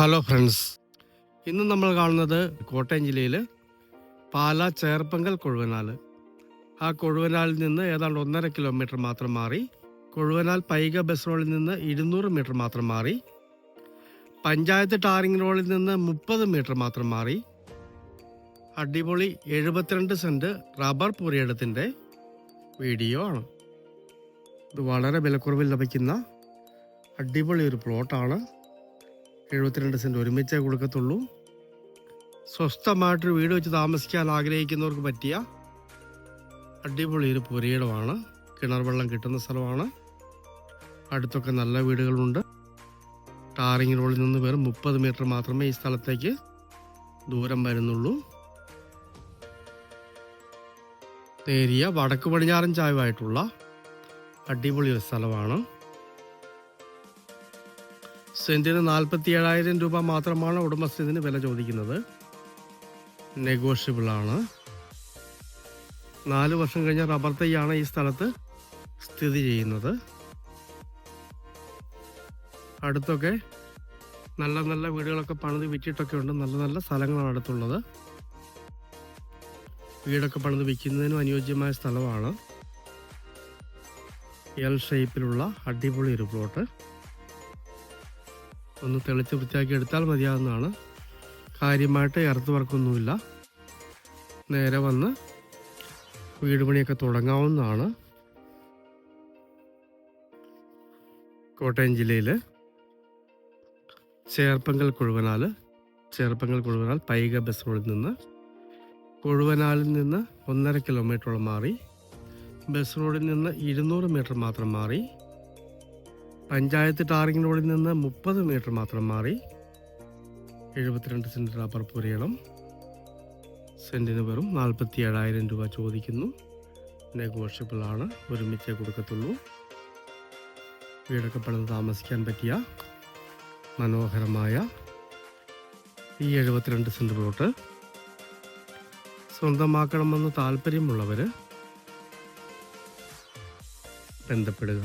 Hello friends, ഇന്ന് നമ്മൾ കാണുന്നത് കോട്ടയം ജില്ലയിൽ പാലാ ചേർപ്പങ്കൽ കൊഴുവനാൽ. ആ കൊഴുവനാലിൽ നിന്ന് ഏതാണ്ട് 1.5 കിലോമീറ്റർ മാത്രം മാറി, കൊഴുവനാൽ പൈക ബസ് റോഡിൽ നിന്ന് 200 മീറ്റർ മാത്രം മാറി, പഞ്ചായത്ത് ടാറിംഗ് റോഡിൽ നിന്ന് 30 മീറ്റർ മാത്രം മാറി അടിപൊളി 72 സെൻറ്റ് റബ്ബർ പുരയിടത്തിൻ്റെ വീഡിയോ ആണ്. ഇത് വളരെ വിലക്കുറവിൽ ലഭിക്കുന്ന അടിപൊളി ഒരു പ്ലോട്ടാണ്. 72 സെൻറ്റ് ഒരുമിച്ചേ കൊടുക്കത്തുള്ളൂ. സ്വസ്ഥമായിട്ടൊരു വീട് വെച്ച് താമസിക്കാൻ ആഗ്രഹിക്കുന്നവർക്ക് പറ്റിയ അടിപൊളി ഒരു പുരയിടമാണ്. കിണർ വെള്ളം കിട്ടുന്ന സ്ഥലമാണ്. അടുത്തൊക്കെ നല്ല വീടുകളുണ്ട്. ടാറിംഗ് റോഡിൽ നിന്ന് വെറും 30 മീറ്റർ മാത്രമേ ഈ സ്ഥലത്തേക്ക് ദൂരം വരുന്നുള്ളൂ. നേരിയ വടക്ക് പടിഞ്ഞാറൻ ചായവായിട്ടുള്ള അടിപൊളി ഒരു സ്ഥലമാണ്. സെന്റിന് 47,000 രൂപ മാത്രമാണ് ഉടമസ്ഥന് വില ചോദിക്കുന്നത്. നെഗോഷ്യബിൾ ആണ്. 4 വർഷം കഴിഞ്ഞ റബ്ബർ തൈയാണ് ഈ സ്ഥലത്ത് സ്ഥിതി ചെയ്യുന്നത്. അടുത്തൊക്കെ നല്ല നല്ല വീടുകളൊക്കെ പണിത് വിറ്റിട്ടൊക്കെ ഉണ്ട്. നല്ല നല്ല സ്ഥലങ്ങളാണ് അടുത്തുള്ളത്. വീടൊക്കെ പണിത് വിൽക്കുന്നതിനും അനുയോജ്യമായ സ്ഥലമാണ്. എൽ ഷേപ്പിലുള്ള അടിപൊളി ഒരു പ്ലോട്ട്. ഒന്ന് തെളിച്ച് വൃത്തിയാക്കി എടുത്താൽ മതിയാവുന്നതാണ്. കാര്യമായിട്ട് എർത്ത് വർക്കൊന്നുമില്ല. നേരെ വന്ന് വീട് പണിയൊക്കെ തുടങ്ങാവുന്നതാണ്. കോട്ടയം ജില്ലയിൽ ചേർപ്പങ്കൽ കൊഴുവനാൽ പൈക ബസ് റോഡിൽ നിന്ന് കൊഴുവനാലിൽ നിന്ന് 1.5 കിലോമീറ്ററോളം മാറി, ബസ് റോഡിൽ നിന്ന് 200 മീറ്റർ മാത്രം മാറി, പഞ്ചായത്ത് ടാറിംഗ് റോഡിൽ നിന്ന് 30 മീറ്റർ മാത്രം മാറി 72 സെൻറ്റ് റബ്ബർ പുരയിടം. സെൻറ്റിന് വെറും 47,000 രൂപ ചോദിക്കുന്നു. നെഗോഷ്യബിൾ ആണ്. ഒരുമിച്ചേ കൊടുക്കത്തുള്ളൂ. വീടൊക്കെ പണിത് താമസിക്കാൻ പറ്റിയ മനോഹരമായ ഈ 72 സെൻറ്റ് പ്ലോട്ട് സ്വന്തമാക്കണമെന്ന് താല്പര്യമുള്ളവർ ബന്ധപ്പെടുക.